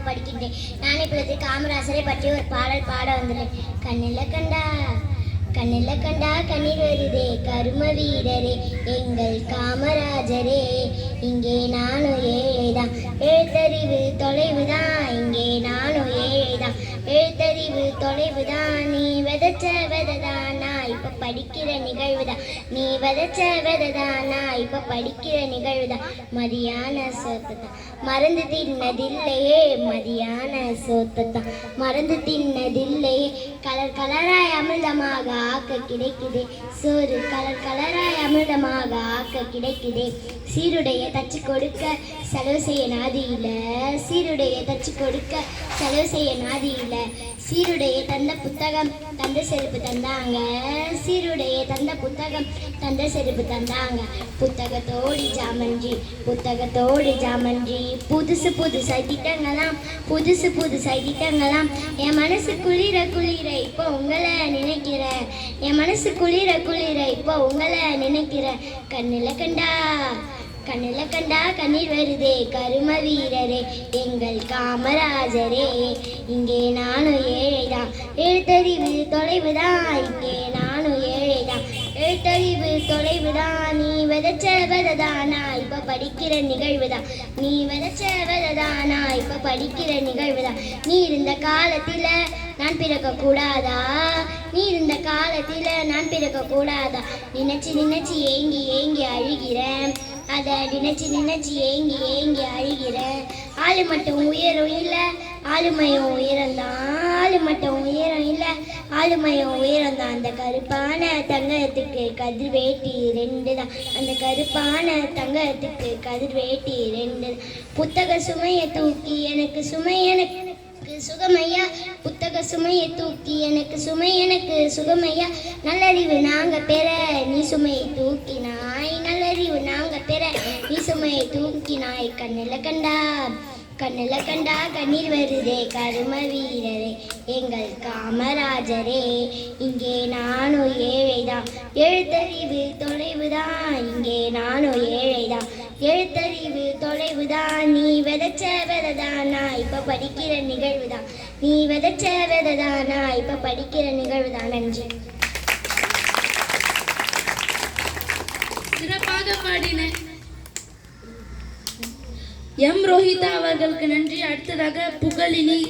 இப்போ படிக்கின்றேன். நான் இப்பொழுது காமராசரை பற்றி ஒரு பாடல் பாட வந்துட்டேன். கண்ணில கண்டா கண்ணீர் வருதே கரும வீரரே எங்கள் காமராஜரே. இங்கே நானும் ஏழைதான், எழுத்தறிவு தொலைவுதான். இங்கே நானும் ஏழைதான், எழுத்தறிவு தொலைவுதான். நீ விதைச்ச விதைதான் நான் இப்ப படிக்கிற நிகழ்வுதான். நீ விதைச்ச விதைதான் நான் இப்ப படிக்கிற நிகழ்வுதான். மதியான சோத்துதான் மறந்து தின்னதில்லையே, மதியான சோத்துதான் மறந்து தின்னதில்லையே. கலர் கலராய் அமிர்தமாக ஆக்க கிடைக்குதே சோறு, கலர் கலராய் அமிர்தமாக ஆக்க கிடைக்குதே. சீருடைய தச்சு கொடுக்க செலவு செய்ய நாதி இல்லை, சீருடைய தச்சு கொடுக்க செலவு செய்ய நாதி இல்லை. சீருடைய தந்த புத்தகம் தந்த செருப்பு தந்தாங்க, சீருடைய தந்த புத்தகம் தந்த செருப்பு தந்தாங்க. புத்தகத்தோடு ஜாமன்றி, புத்தகத்தோடு ஜாமன்றி. புதுசு புதுசாய் திட்டங்களாம், புதுசு புதுசாய் திட்டங்களாம். என் மனசு குளிர குளிர இப்போ உங்களை நினைக்கிறேன், என் மனசு குளிர குளிர இப்போ உங்களை நினைக்கிறேன். கண்ணில கண்டா கண்ணீர் வருதே கரும வீரரே எங்கள் காமராஜரே. இங்கே நானும் ஏழைதான், எழுத்தறிவு தொலைவுதான். இங்கே நானும் ஏழைதான், எழுத்தறிவு தொலைவுதான். நீ விதைச்ச விதைதானா இப்ப படிக்கிற நிகழ்வுதான், நீ விதைச்ச விதைதானா இப்ப படிக்கிற நிகழ்வுதான். நீ இருந்த காலத்தில நான் பிறக்க கூடாதா, நீ இருந்த காலத்தில நான் பிறக்க கூடாதா. நினைச்சு நினைச்சு ஏங்கி ஏங்கி அழுகிறேன், அதை நினைச்சு நினைச்சு ஏங்கி ஏங்கி அழுகிறேன். ஆளு மட்டும் உயரம் இல்லை, ஆளுமையும் உயரம்தான். ஆளு மட்டும் உயரம் இல்லை, ஆளுமையும் உயரம்தான். அந்த கருப்பான தங்கத்துக்கு கதிர் வேட்டி 2 தான், அந்த கருப்பான தங்கத்துக்கு கதிர் வேட்டி 2. புத்தக சுமையை தூக்கி எனக்கு சுமை எனக்கு சுகமையா, புத்தக சுமையை தூக்கி எனக்கு சுமை எனக்கு சுகமையா. நல்லறிவு நாங்க பெற நீ சுமையை தூக்கினாய், நல்லறிவு நாங்க பெற நீ சுமையை தூக்கினாய். கண்ணில கண்டா கண்ணீர் வருதே கரும வீரரே எங்கள் காமராஜரே. இங்கே நானும் ஏழைதான், எழுத்தறிவு தொலைவுதான். இங்கே நானும் ஏழைதான், எழுத்தறிவு தொலைவுதான். நீ விதைச்ச விதைதானா இப்ப படிக்கிற நிகழ்வுதான், நீ விதைச்ச விதைதானா இப்ப படிக்கிற நிகழ்வுதான். நன்றி. சிறப்பாக பாடின எம் ரோஹிதா அவர்களுக்கு நன்றி. அடுத்ததாக புகழினி